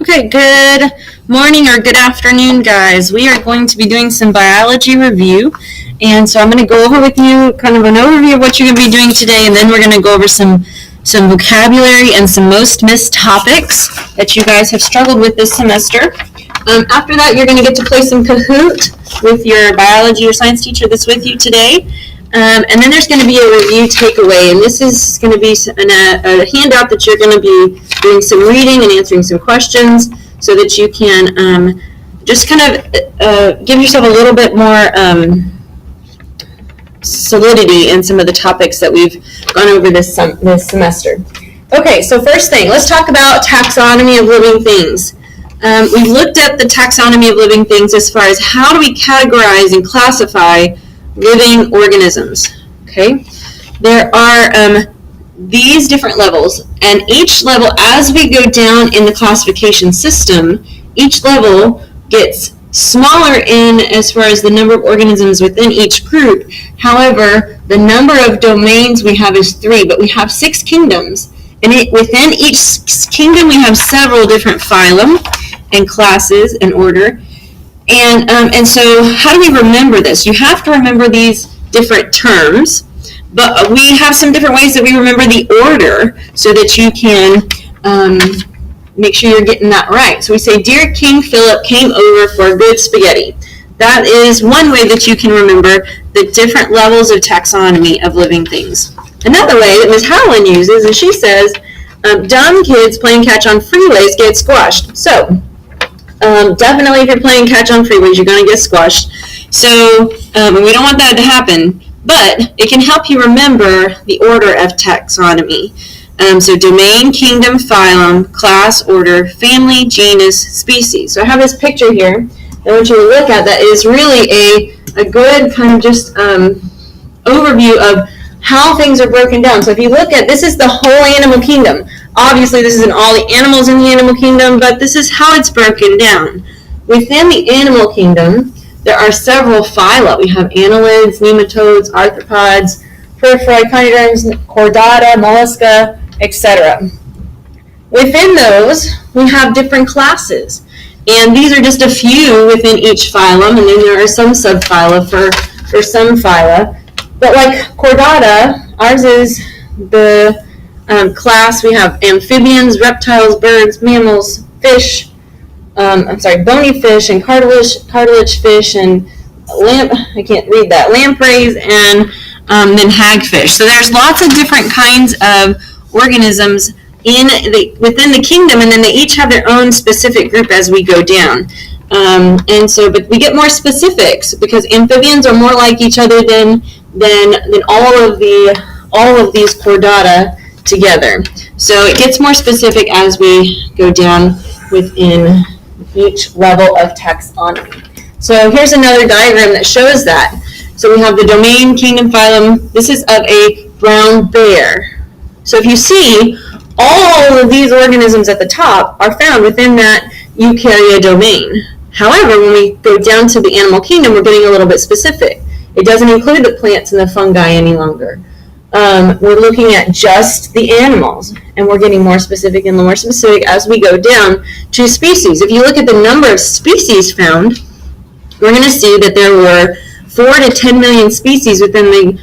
Okay, good morning or good afternoon, guys. We are going to be doing some biology review, and so I'm going to go over with you kind of an overview of what you're going to be doing today, and then we're going to go over some vocabulary and some most missed topics that you guys have struggled with this semester. After that, you're going to get to play some Kahoot with your biology or science teacher that's with you today. And then there's going to be a review takeaway, and this is going to be a handout that you're going to be doing some reading and answering some questions so that you can just kind of give yourself a little bit more solidity in some of the topics that we've gone over this semester. Okay, so first thing, let's talk about taxonomy of living things. We've looked at the taxonomy of living things as far as how do we categorize and classify living organisms. Okay, there are these different levels, and each level, as we go down in the classification system, each level gets smaller in as far as the number of organisms within each group. However, the number of domains we have is 3, but we have 6 kingdoms, and within each kingdom we have several different phylum and classes and order. And so how do we remember this? You have to remember these different terms, but we have some different ways that we remember the order so that you can make sure you're getting that right. So we say, Dear King Philip came over for good spaghetti. That is one way that you can remember the different levels of taxonomy of living things. Another way that Ms. Howland uses is she says, dumb kids playing catch on freeways get squashed. So definitely if you're playing catch on freeways, you're going to get squashed. So we don't want that to happen, but it can help you remember the order of taxonomy. So domain, kingdom, phylum, class, order, family, genus, species. So I have this picture here that I want you to look at that is really a good kind of just overview of how things are broken down. So if you look at, this is the whole animal kingdom. Obviously, this isn't all the animals in the animal kingdom, but this is how it's broken down. Within the animal kingdom, there are several phyla. We have annelids, nematodes, arthropods, peripheroid, conidorms, chordata, mollusca, etc. Within those, we have different classes. And these are just a few within each phylum, and then there are some subphyla for some phyla. But like chordata, ours is the class. We have amphibians, reptiles, birds, mammals, fish, bony fish and cartilage fish and lampreys and then hagfish. So there's lots of different kinds of organisms within the kingdom, and then they each have their own specific group as we go down. But we get more specifics because amphibians are more like each other than all of these chordata together. So it gets more specific as we go down within each level of taxonomy. So here's another diagram that shows that. So we have the domain, kingdom, phylum. This is of a brown bear. So if you see, all of these organisms at the top are found within that eukarya domain. However, when we go down to the animal kingdom, we're getting a little bit specific. It doesn't include the plants and the fungi any longer. We're looking at just the animals, and we're getting more specific and more specific as we go down to species. If you look at the number of species found, we're going to see that there were 4 to 10 million species within the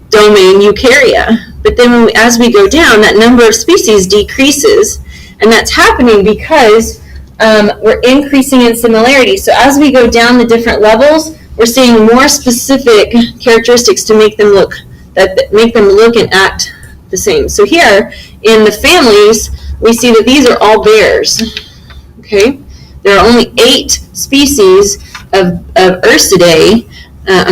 domain eukarya. But then as we go down, that number of species decreases, and that's happening because we're increasing in similarity. So as we go down the different levels, we're seeing more specific characteristics to make them look and act the same. So here in the families, we see that these are all bears. Okay, there are only 8 species of Ursidae. There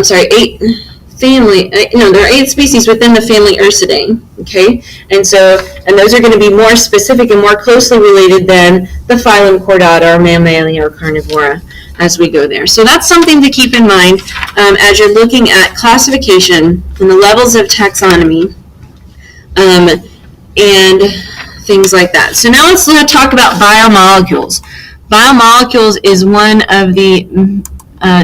are 8 species within the family Ursidae. Okay, and those are going to be more specific and more closely related than the phylum Chordata or Mammalia or Carnivora as we go there. So that's something to keep in mind as you're looking at classification and the levels of taxonomy and things like that. So now let's talk about biomolecules. Biomolecules is one of the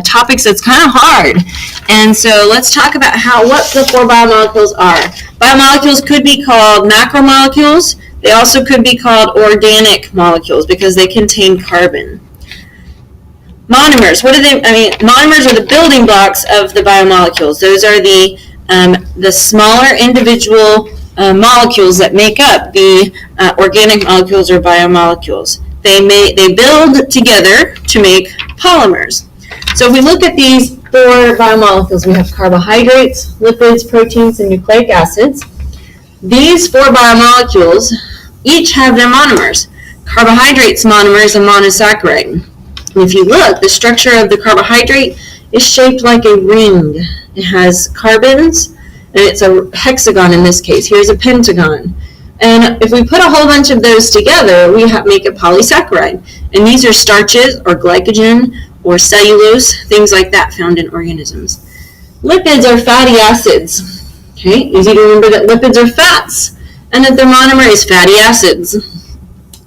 topics that's kind of hard. And so let's talk about what the 4 biomolecules are. Biomolecules could be called macromolecules. They also could be called organic molecules because they contain carbon. Monomers, monomers are the building blocks of the biomolecules. Those are the smaller individual molecules that make up the organic molecules or biomolecules. They build together to make polymers. So if we look at these 4 biomolecules, we have carbohydrates, lipids, proteins, and nucleic acids. These 4 biomolecules each have their monomers. Carbohydrate's monomer is a monosaccharide. And if you look, the structure of the carbohydrate is shaped like a ring. It has carbons, and it's a hexagon in this case. Here's a pentagon. And if we put a whole bunch of those together, we make a polysaccharide. And these are starches or glycogen or cellulose, things like that found in organisms. Lipids are fatty acids. Okay, easy to remember that lipids are fats and that their monomer is fatty acids.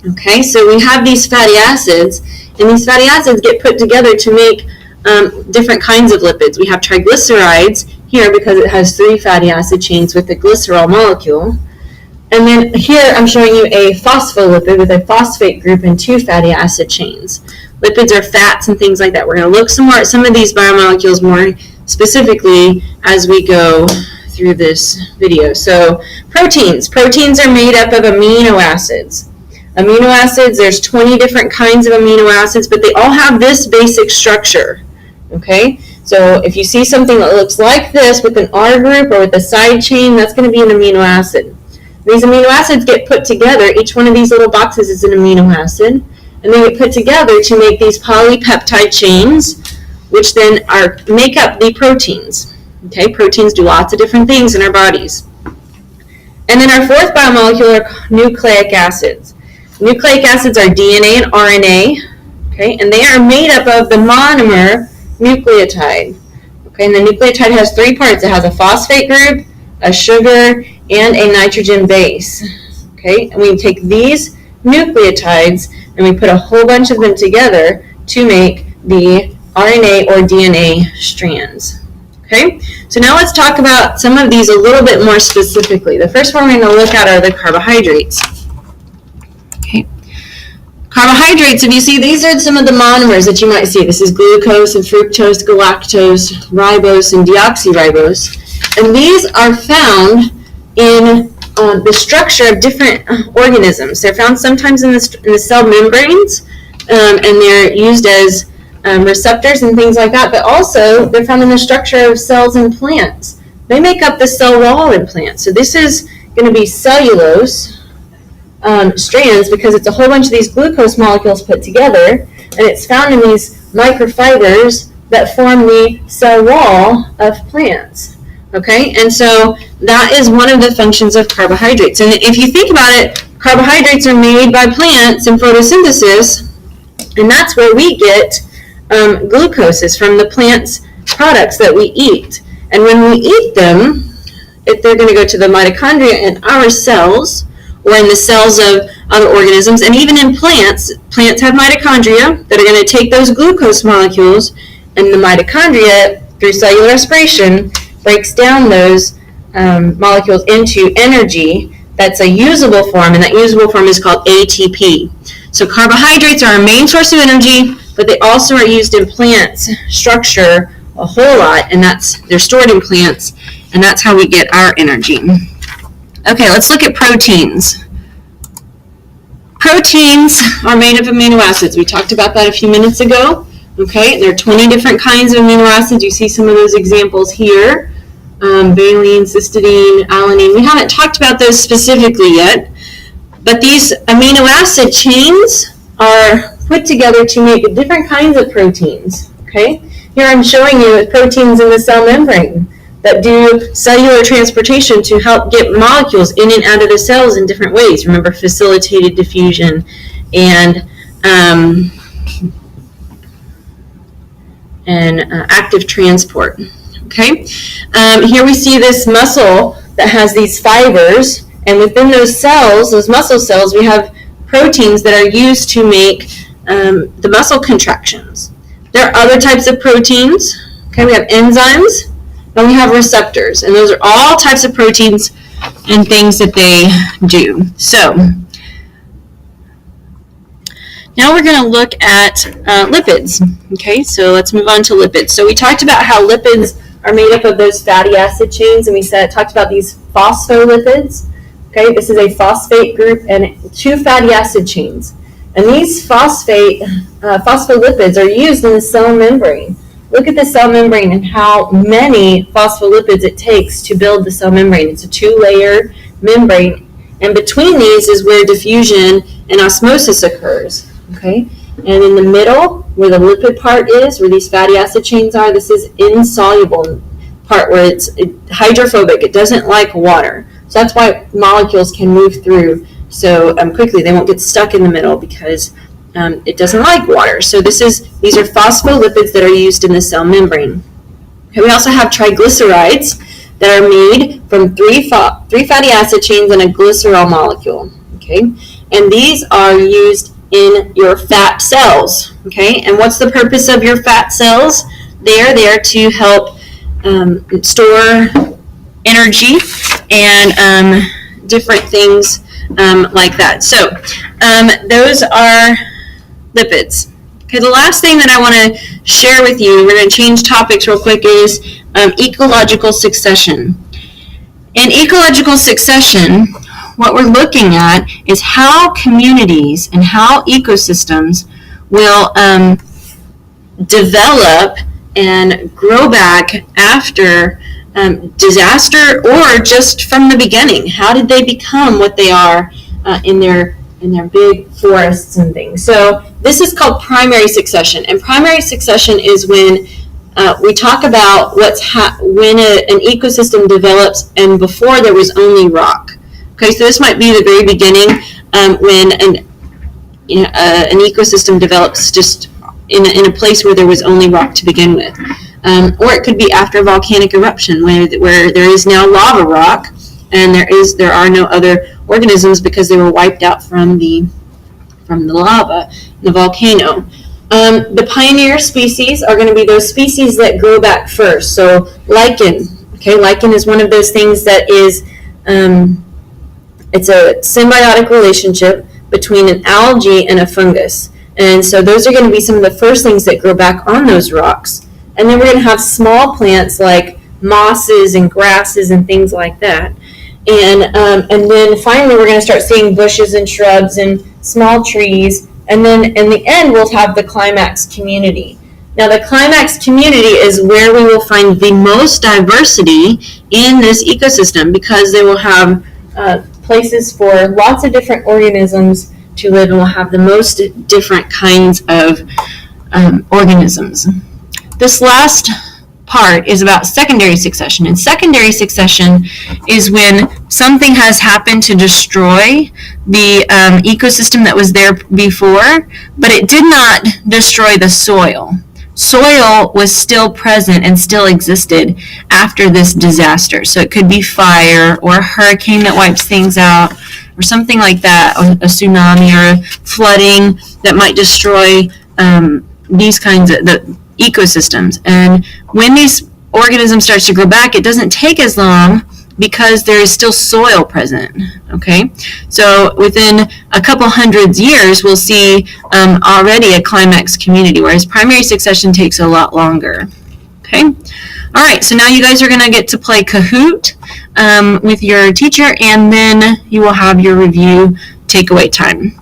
Okay, so we have these fatty acids, and these fatty acids get put together to make different kinds of lipids. We have triglycerides here because it has 3 fatty acid chains with a glycerol molecule. And then here I'm showing you a phospholipid with a phosphate group and 2 fatty acid chains. Lipids are fats and things like that. We're going to look some more at some of these biomolecules more specifically as we go through this video. So proteins. Proteins are made up of amino acids. Amino acids, there's 20 different kinds of amino acids, but they all have this basic structure. Okay? So if you see something that looks like this with an R group or with a side chain, that's going to be an amino acid. These amino acids get put together. Each one of these little boxes is an amino acid. And they get put together to make these polypeptide chains, which then make up the proteins. Okay, proteins do lots of different things in our bodies. And then our 4th biomolecule are nucleic acids. Nucleic acids are DNA and RNA, okay, and they are made up of the monomer nucleotide. Okay, and the nucleotide has 3 parts. It has a phosphate group, a sugar, and a nitrogen base. Okay, and we take these nucleotides and we put a whole bunch of them together to make the RNA or DNA strands. Okay, so now let's talk about some of these a little bit more specifically. The first one we're going to look at are the carbohydrates. Okay, carbohydrates, if you see, these are some of the monomers that you might see. This is glucose and fructose, galactose, ribose, and deoxyribose. And these are found in the structure of different organisms. They're found sometimes in the cell membranes, and they're used as receptors and things like that, but also they're found in the structure of cells in plants. They make up the cell wall in plants. So this is going to be cellulose strands because it's a whole bunch of these glucose molecules put together, and it's found in these microfibers that form the cell wall of plants. Okay, and so that is one of the functions of carbohydrates. And if you think about it, carbohydrates are made by plants in photosynthesis, and that's where we get glucose, is from the plant's products that we eat. And when we eat them, they're going to go to the mitochondria in our cells, or in the cells of other organisms, and even in plants have mitochondria that are going to take those glucose molecules, and the mitochondria, through cellular respiration, breaks down those molecules into energy that's a usable form, and that usable form is called ATP. So carbohydrates are our main source of energy, but they also are used in plants' structure a whole lot, and they're stored in plants, and that's how we get our energy. Okay, let's look at proteins. Proteins are made of amino acids. We talked about that a few minutes ago. Okay, there are 20 different kinds of amino acids. You see some of those examples here. Valine, cysteine, alanine. We haven't talked about those specifically yet, but these amino acid chains are put together to make different kinds of proteins. Okay, here I'm showing you proteins in the cell membrane that do cellular transportation to help get molecules in and out of the cells in different ways. Remember, facilitated diffusion and active transport. Okay, here we see this muscle that has these fibers, and within those cells, those muscle cells, we have proteins that are used to make the muscle contractions. There are other types of proteins. Okay, we have enzymes, and we have receptors, and those are all types of proteins and things that they do. So Now we're going to look at lipids. Okay, so let's move on to lipids. So we talked about how lipids are made up of those fatty acid chains, and we talked about these phospholipids. Okay, this is a phosphate group and 2 fatty acid chains. And these phospholipids are used in the cell membrane. Look at the cell membrane and how many phospholipids it takes to build the cell membrane. It's a 2-layer membrane, and between these is where diffusion and osmosis occurs. Okay, and in the middle, where the lipid part is, where these fatty acid chains are, this is insoluble part where it's hydrophobic. It doesn't like water. So that's why molecules can move through so quickly. They won't get stuck in the middle because it doesn't like water. So these are phospholipids that are used in the cell membrane. Okay, we also have triglycerides that are made from 3 fatty acid chains and a glycerol molecule. Okay, and these are used in your fat cells. Okay, and what's the purpose of your fat cells? They are there to help store energy and different things like that. So those are lipids. Okay, the last thing that I want to share with you, we're going to change topics real quick, is ecological succession. In ecological succession, what we're looking at is how communities and how ecosystems will develop and grow back after disaster or just from the beginning. How did they become what they are in their big forests and things? So this is called primary succession, and primary succession is when we talk about when an ecosystem develops and before there was only rock. Okay, so this might be the very beginning when an ecosystem develops just in a place where there was only rock to begin with. Or it could be after a volcanic eruption where there is now lava rock and there are no other organisms because they were wiped out from the lava, the volcano. The pioneer species are going to be those species that grow back first. So lichen. Okay, lichen is one of those things that is it's a symbiotic relationship between an algae and a fungus. And so those are going to be some of the first things that grow back on those rocks. And then we're going to have small plants like mosses and grasses and things like that. And then finally we're going to start seeing bushes and shrubs and small trees. And then in the end we'll have the climax community. Now the climax community is where we will find the most diversity in this ecosystem because they will have places for lots of different organisms to live, and we'll have the most different kinds of organisms. This last part is about secondary succession, and secondary succession is when something has happened to destroy the ecosystem that was there before, but it did not destroy the soil. Soil was still present and still existed after this disaster. So it could be fire or a hurricane that wipes things out or something like that, or a tsunami or flooding that might destroy these kinds of the ecosystems. And when these organisms start to grow back, it doesn't take as long because there is still soil present. Okay, so within a couple hundred years, we'll see already a climax community, whereas primary succession takes a lot longer. Okay, all right. So now you guys are going to get to play Kahoot with your teacher, and then you will have your review takeaway time.